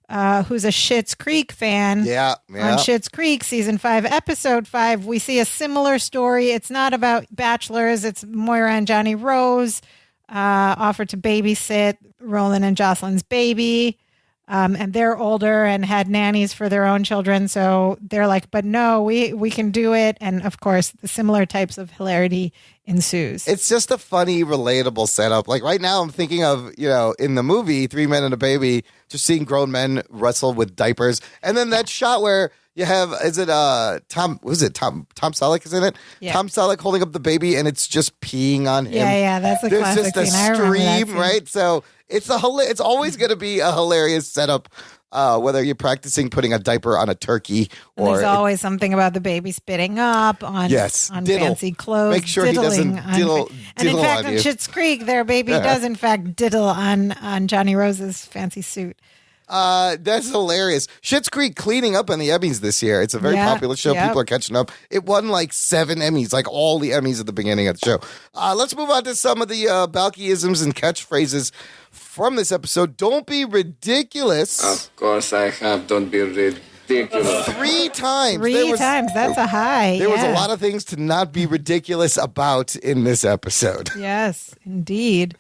S1: who's a Schitt's Creek fan.
S2: Yeah.
S1: On Schitt's Creek, season 5, episode 5, we see a similar story. It's not about bachelors. It's Moira and Johnny Rose offered to babysit Roland and Jocelyn's baby. And they're older and had nannies for their own children. So they're like, but no, we can do it. And of course, the similar types of hilarity ensues.
S2: It's just a funny, relatable setup. Like right now I'm thinking of, in the movie, 3 Men and a Baby, just seeing grown men wrestle with diapers. And then that shot where you have, Tom Selleck is in it? Yeah. Tom Selleck holding up the baby and it's just peeing on him.
S1: Yeah, that's a classic
S2: There's just
S1: scene.
S2: a stream, right? So it's always going to be a hilarious setup, whether you're practicing putting a diaper on a turkey or...
S1: There's always something about the baby spitting up on fancy clothes.
S2: Make sure he doesn't diddle
S1: And in fact,
S2: on
S1: on
S2: you.
S1: Schitt's Creek, their baby does in fact diddle on Johnny Rose's fancy suit.
S2: That's hilarious. Schitt's Creek cleaning up on the Emmys this year. It's a very popular show. Yep. People are catching up. It won like 7 Emmys, like all the Emmys at the beginning of the show. Let's move on to some of the Balkyisms and catchphrases from this episode. Don't be ridiculous.
S4: Of course I have. Don't be ridiculous.
S2: 3 times.
S1: Three times. That's a high.
S2: There was a lot of things to not be ridiculous about in this episode.
S1: Yes, indeed.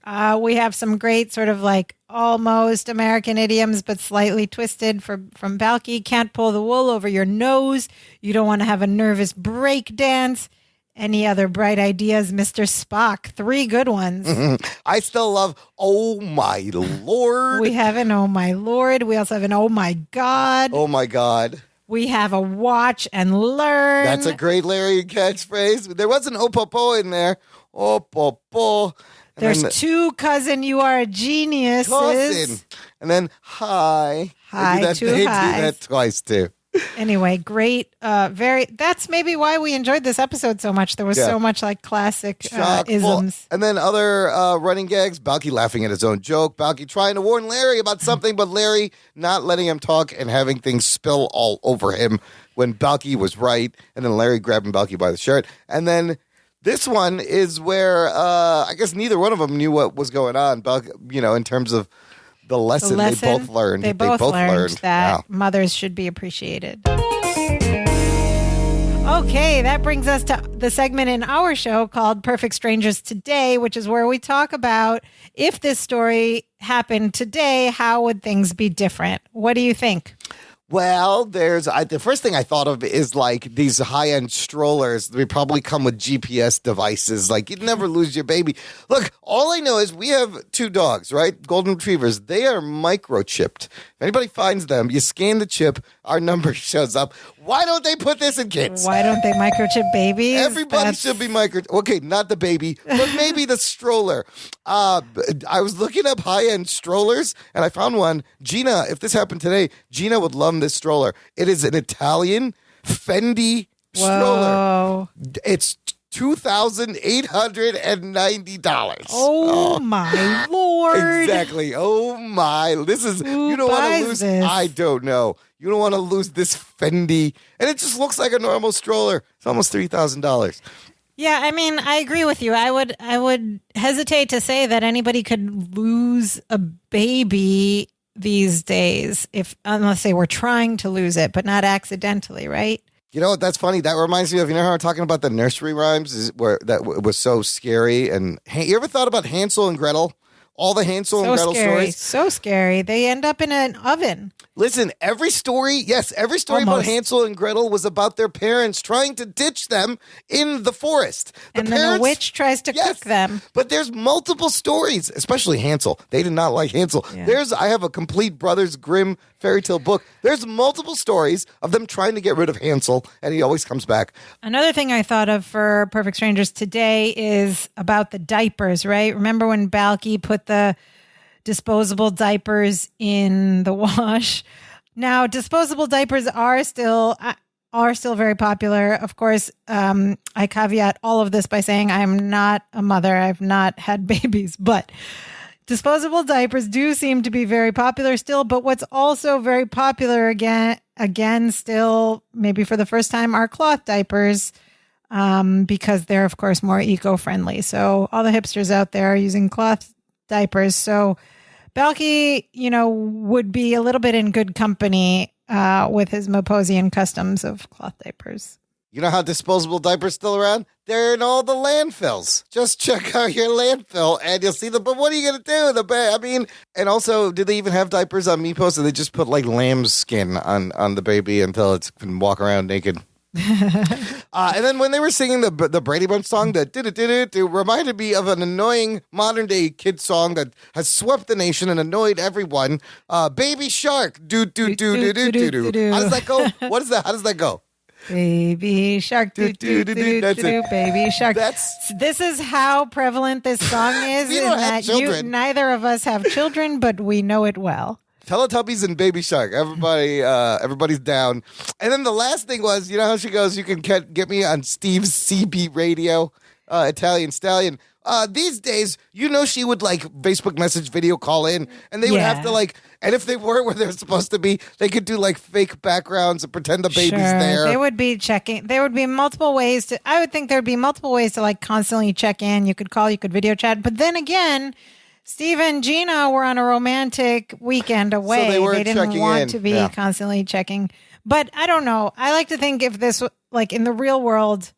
S1: We have some great sort of like almost American idioms, but slightly twisted from Balky. Can't pull the wool over your nose. You don't want to have a nervous break dance. Any other bright ideas, Mr. Spock? 3 good ones.
S2: I still love, oh my Lord.
S1: We have an oh my Lord. We also have an oh my God.
S2: Oh my God.
S1: We have a watch and learn.
S2: That's a great Larry catchphrase. There was an opopo in there. Opopo.
S1: There's 2 cousin, you are a genius.
S2: Cousin. And then hi.
S1: Hi,
S2: They
S1: 2
S2: do
S1: highs.
S2: that twice too.
S1: Anyway, great. That's maybe why we enjoyed this episode so much. There was so much like classic
S2: Chock full.
S1: isms.
S2: And then other running gags. Balky laughing at his own joke. Balky trying to warn Larry about something, but Larry not letting him talk and having things spill all over him when Balky was right. And then Larry grabbing Balky by the shirt. And then this one is where I guess neither one of them knew what was going on. Balky, in terms of the lesson they both learned.
S1: They both learned that
S2: Yeah.
S1: mothers should be appreciated. Okay, that brings us to the segment in our show called Perfect Strangers Today, which is where we talk about if this story happened today, how would things be different? What do you think?
S2: Well, the first thing I thought of is like these high-end strollers. They probably come with GPS devices. Like you'd never lose your baby. Look, all I know is we have 2 dogs, right? Golden retrievers. They are microchipped. If anybody finds them, you scan the chip, our number shows up. Why don't they put this in kids?
S1: Why don't they microchip babies?
S2: Everybody should be Okay, not the baby, but maybe the stroller. I was looking up high-end strollers, and I found one. Gina, if this happened today, Gina would love this stroller. It is an Italian Fendi stroller. It's $2,890.
S1: Oh my Lord.
S2: Exactly. Oh my. This is,
S1: Who
S2: you don't want to
S1: buys
S2: lose.
S1: this?
S2: I don't know. You don't want to lose this Fendi. And it just looks like a normal stroller. It's almost $3,000.
S1: Yeah, I mean, I agree with you. I would hesitate to say that anybody could lose a baby these days unless they were trying to lose it, but not accidentally, right?
S2: You know what? That's funny. That reminds me of, how we're talking about the nursery rhymes where that was so scary. And you ever thought about Hansel and Gretel? All the Hansel and Gretel stories?
S1: So scary. They end up in an oven.
S2: Listen, every story about
S1: Almost.
S2: Hansel and Gretel was about their parents trying to ditch them in the forest.
S1: And then a witch tries to cook them.
S2: But there's multiple stories, especially Hansel. They did not like Hansel.
S1: Yeah.
S2: I have a complete Brothers Grimm fairy tale book. There's multiple stories of them trying to get rid of Hansel, and he always comes back.
S1: Another thing I thought of for Perfect Strangers today is about the diapers, right? Remember when Balky put the disposable diapers in the wash? Now, disposable diapers are still very popular. Of course, I caveat all of this by saying I'm not a mother. I've not had babies, but disposable diapers do seem to be very popular still. But what's also very popular again, still maybe for the first time, are cloth diapers. Because they're, of course, more eco-friendly. So all the hipsters out there are using cloth diapers. So Balky, would be a little bit in good company with his Moposian customs of cloth diapers.
S2: You know how disposable diapers still around? They're in all the landfills. Just check out your landfill and you'll see them. But what are you going to do? And also, do they even have diapers on Meepos? Or they just put like lamb's skin on the baby until it can walk around naked? And then when they were singing the Brady Bunch song, that it reminded me of an annoying modern day kid song that has swept the nation and annoyed everyone. Baby Shark, do do do do do do do. How does that go? What is that? How does that go?
S1: Baby shark, do do do do
S2: That's
S1: do.
S2: it.
S1: Baby shark.
S2: That's
S1: This is how prevalent this song is.
S2: We don't have children.
S1: Neither of us have children, but we know it well.
S2: Teletubbies and Baby Shark. Everybody's down. And then the last thing was, you know how she goes, you can get me on Steve's CB radio, Italian Stallion. These days, she would like Facebook message video call in, and they would have to and if they weren't where they're supposed to be, they could do like fake backgrounds and pretend the baby's there.
S1: They would be checking. There would be multiple ways I would think there'd be multiple ways to like constantly check in. You could call, you could video chat. But then again, Steve and Gina were on a romantic weekend away.
S2: So they
S1: didn't want to be constantly checking. But I don't know. I like to think if this, like in the real world,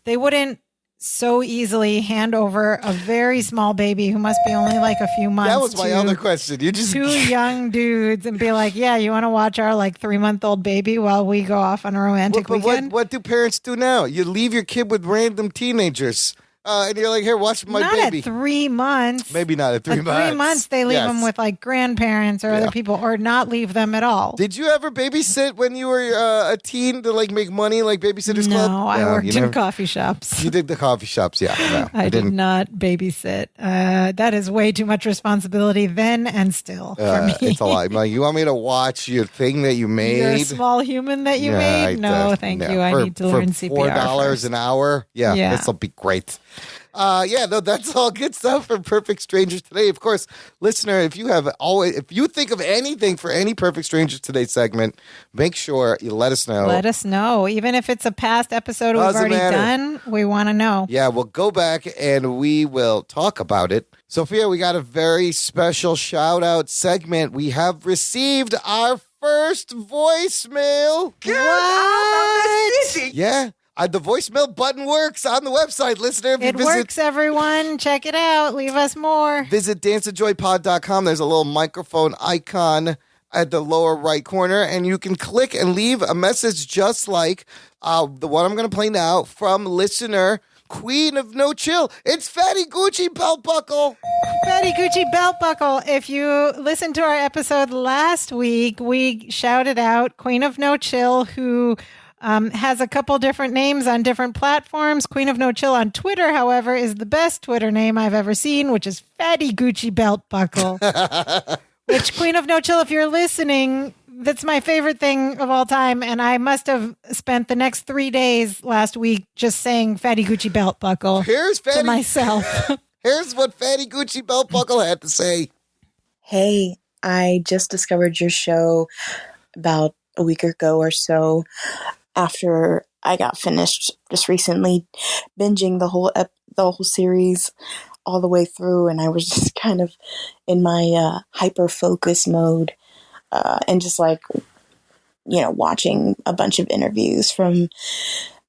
S1: they wouldn't so easily hand over a very small baby who must be only like a few months.
S2: That was my other question. You just
S1: two young dudes and be like, yeah, you want to watch our like 3-month-old baby while we go off on a romantic weekend?
S2: What do parents do now? You leave your kid with random teenagers. And you're like, here, watch my baby.
S1: Not at 3 months.
S2: Maybe not at 3 months.
S1: At 3 months, they leave them with like grandparents or other people, or not leave them at all.
S2: Did you ever babysit when you were a teen to like make money, like Babysitters Club?
S1: No, I worked in coffee shops.
S2: You did the coffee shops, yeah. No,
S1: I did not babysit. That is way too much responsibility then and still for me.
S2: It's a lot. Like, you want me to watch your thing that you made?
S1: Your small human that you made? No, thank you. I need to learn CPR
S2: for $4
S1: first.
S2: an hour? Yeah, this will be great. That's all good stuff for Perfect Strangers today. Of course, listener, if you think of anything for any Perfect Strangers Today segment, make sure you let us know.
S1: Let us know. Even if it's a past episode we've already done, we want to know.
S2: Yeah, we'll go back and we will talk about it. Sophia, we got a very special shout out segment. We have received our first voicemail.
S3: Get out of the city.
S2: Yeah. The voicemail button works on the website, listener.
S1: It works, everyone. Check it out. Leave us more.
S2: Visit danceandjoypod.com. There's a little microphone icon at the lower right corner, and you can click and leave a message just like the one I'm going to play now from listener Queen of No Chill. It's Fatty Gucci Belt Buckle.
S1: Fatty Gucci Belt Buckle. If you listened to our episode last week, we shouted out Queen of No Chill, who has a couple different names on different platforms. Queen of No Chill on Twitter, however, is the best Twitter name I've ever seen, which is Fatty Gucci Belt Buckle. Which, Queen of No Chill, if you're listening, that's my favorite thing of all time. And I must have spent the next 3 days last week just saying Fatty Gucci Belt Buckle to myself.
S2: Here's what Fatty Gucci Belt Buckle had to say.
S5: Hey, I just discovered your show about a week ago or so, after I got finished just recently binging the whole series all the way through, and I was just kind of in my hyper focus mode, and just like, watching a bunch of interviews from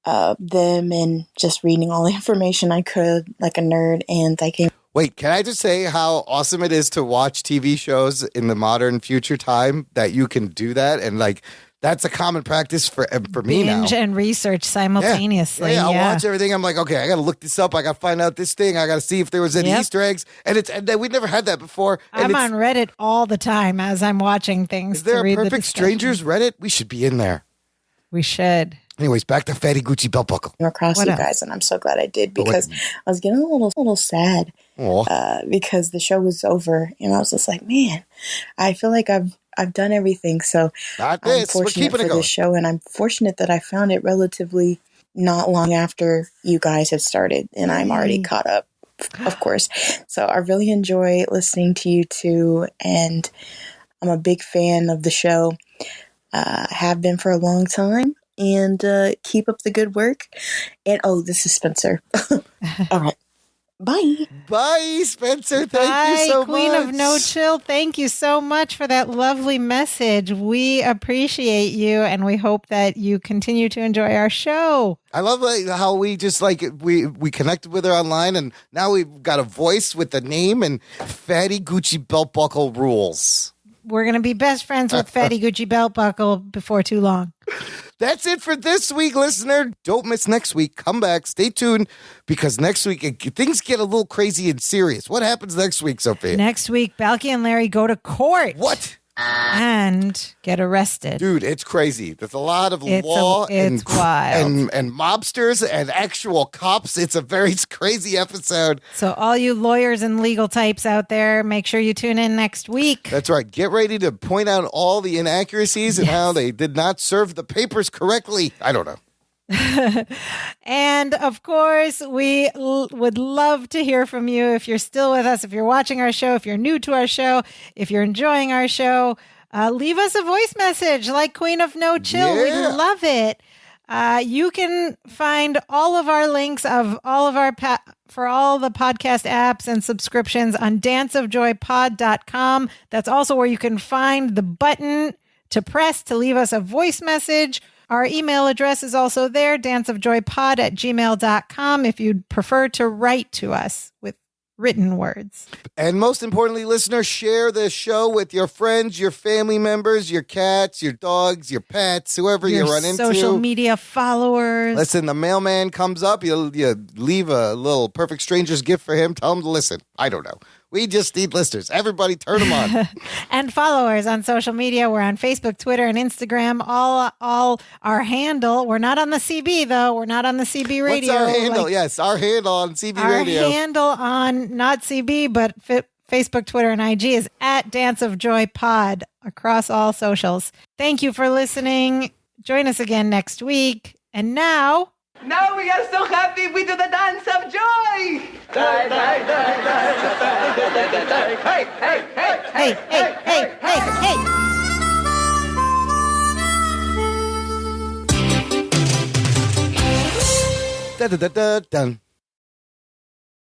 S5: them and just reading all the information I could like a nerd. And I came.
S2: Wait, can I just say how awesome it is to watch TV shows in the modern future time that you can do that, and like. That's a common practice for me now.
S1: Binge and research simultaneously.
S2: Yeah, I'll watch everything. I'm like, okay, I got to look this up. I got to find out this thing. I got to see if there was any Easter eggs. And we never had that before.
S1: I'm on Reddit all the time as I'm watching things.
S2: Is there
S1: to read
S2: a Perfect Strangers Reddit? We should be in there.
S1: We should.
S2: Anyways, back to Fatty Gucci Belt Buckle.
S5: Across you guys, and I'm so glad I did, because I was getting a little sad because the show was over, and I was just like, man, I feel like I've done everything. So I'm fortunate for this show, and I'm fortunate that I found it relatively not long after you guys had started, and I'm already caught up, of course. So I really enjoy listening to you two, and I'm a big fan of the show. Have been for a long time. And keep up the good work. And, this is Spencer. All right. Bye.
S2: Bye, Spencer. Thank you so
S1: Queen
S2: much.
S1: of No Chill. Thank you so much for that lovely message. We appreciate you, and we hope that you continue to enjoy our show.
S2: I love how we just we connected with her online, and now we've got a voice with a name, and Fatty Gucci Belt Buckle rules.
S1: We're going to be best friends with Fatty Gucci Belt Buckle before too long.
S2: That's it for this week, listener. Don't miss next week. Come back. Stay tuned, because next week things get a little crazy and serious. What happens next week, Sophia?
S1: Next week, Balky and Larry go to court.
S2: What?
S1: And get arrested.
S2: Dude, it's crazy. There's a lot of law
S1: and
S2: mobsters and actual cops. It's a very crazy episode.
S1: So all you lawyers and legal types out there, make sure you tune in next week.
S2: That's right. Get ready to point out all the inaccuracies and how they did not serve the papers correctly. I don't know.
S1: And of course, we would love to hear from you. If you're still with us, if you're watching our show, if you're new to our show, if you're enjoying our show, leave us a voice message like Queen of No Chill.
S2: Yeah.
S1: We'd love it. You can find all of our links of all of our for all the podcast apps and subscriptions on danceofjoypod.com. That's also where you can find the button to press to leave us a voice message. Our email address is also there, danceofjoypod@gmail.com, if you'd prefer to write to us with written words.
S2: And most importantly, listeners, share this show with your friends, your family members, your cats, your dogs, your pets, whoever you run into.
S1: Social media followers.
S2: Listen, the mailman comes up, you leave a little perfect stranger's gift for him, tell him to listen. I don't know. We just need listeners. Everybody turn them on.
S1: And followers on social media. We're on Facebook, Twitter, and Instagram. All our handle. We're not on the CB, though. We're not on the CB radio.
S2: What's our handle? Yes, our handle on CB radio.
S1: Our handle on not CB, but Facebook, Twitter, and IG is at Dance of Joy Pod across all socials. Thank you for listening. Join us again next week. And now
S3: we are so happy we do the dance of joy. Hey, hey, hey, hey,
S1: hey, hey, hey, hey, hey.
S2: Da da da da dun.